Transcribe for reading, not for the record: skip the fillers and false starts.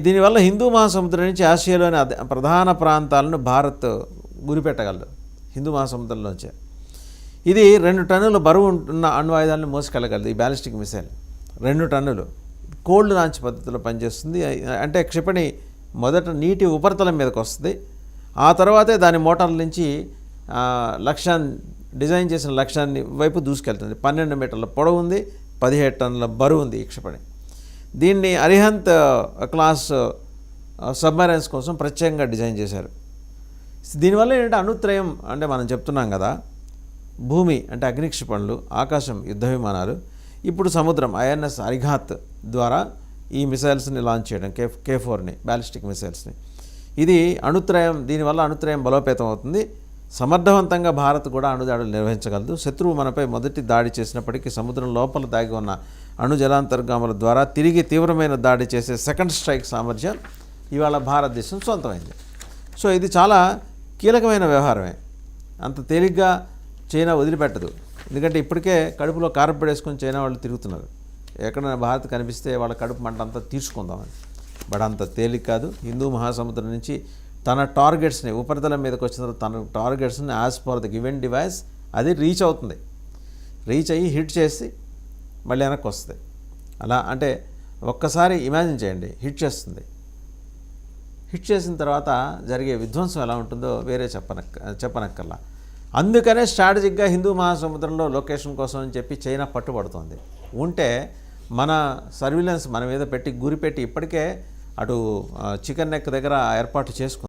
దీనివల్ల హిందూ మహాసముద్రం నుంచి ఆసియాలోని ప్రధాన ప్రాంతాలను భారత్ గురిపెట్టగలదు హిందూ మహాసముద్రంలోంచే. ఇది 2 టన్నుల బరువు ఉన్న అణ్వాయుధాలను మోసుకెళ్ళగలదు. ఈ బ్యాలిస్టిక్ మిసైల్ 2 టన్నులు కోల్డ్ లాంచ్ పద్ధతిలో పనిచేస్తుంది. అంటే క్షిపణి మొదట నీటి ఉపరితలం మీదకి వస్తుంది, ఆ తర్వాతే దాని మోటార్ల నుంచి లక్ష్యాన్ని డిజైన్ చేసిన లక్ష్యాన్ని వైపు దూసుకెళ్తుంది. 12 మీటర్ల పొడవు ఉంది, 17 టన్నుల బరువు ఉంది ఈ క్షిపణి. దీన్ని అరిహంత్ క్లాస్ సబ్మరైన్స్ కోసం ప్రత్యేకంగా డిజైన్ చేశారు. దీనివల్ల ఏంటంటే అణుత్రయం అంటే మనం చెప్తున్నాం కదా, భూమి అంటే అగ్ని క్షిపణులు, ఆకాశం యుద్ధ విమానాలు, ఇప్పుడు సముద్రం ఐఎన్ఎస్ అరిఘాత్ ద్వారా ఈ మిసైల్స్ని లాంచ్ చేయడం, K4ని బ్యాలిస్టిక్ మిసైల్స్ని. ఇది అణుత్రయం, దీనివల్ల అణుత్రయం బలోపేతం అవుతుంది. సమర్థవంతంగా భారత్ కూడా అణుదాడులు నిర్వహించగలదు. శత్రువు మనపై మొదటి దాడి చేసినప్పటికీ సముద్రం లోపల దాగి ఉన్న అణు జలాంతర్గాముల ద్వారా తిరిగి తీవ్రమైన దాడి చేసే సెకండ్ స్ట్రైక్ సామర్థ్యం ఇవాళ భారతదేశం సొంతమైంది. సో ఇది చాలా కీలకమైన వ్యవహారమే. అంత తేలిగ్గా చైనా వదిలిపెట్టదు. ఎందుకంటే ఇప్పటికే కడుపులో కారపొడి వేసుకొని చైనా వాళ్ళు తిరుగుతున్నారు. ఎక్కడైనా భారత్ కనిపిస్తే వాళ్ళ కడుపు మంట అంతా తీర్చుకుందామని. బట్ అంత తేలిక కాదు. హిందూ మహాసముద్రం నుంచి తన టార్గెట్స్ని ఉపరితలం మీదకి వచ్చిన తర్వాత తన టార్గెట్స్ని as per the given device అది రీచ్ అవుతుంది. రీచ్ అయ్యి హిట్ చేసి మళ్ళీ వెనక్కి వస్తుంది. అలా అంటే ఒక్కసారి ఇమాజిన్ చేయండి, హిట్ చేస్తుంది. హిట్ చేసిన తర్వాత జరిగే విధ్వంసం ఎలా ఉంటుందో వేరే చెప్పనక్కర్లా. అందుకనే స్ట్రాటజిక్గా హిందూ మహాసముద్రంలో లొకేషన్ కోసం అని చెప్పి చైనా పట్టుబడుతోంది. ఉంటే మన సర్విలెన్స్ మన మీద పెట్టి గురిపెట్టి ఇప్పటికే అటు చికెన్ నెక్ దగ్గర ఏర్పాటు చేసుకుంది.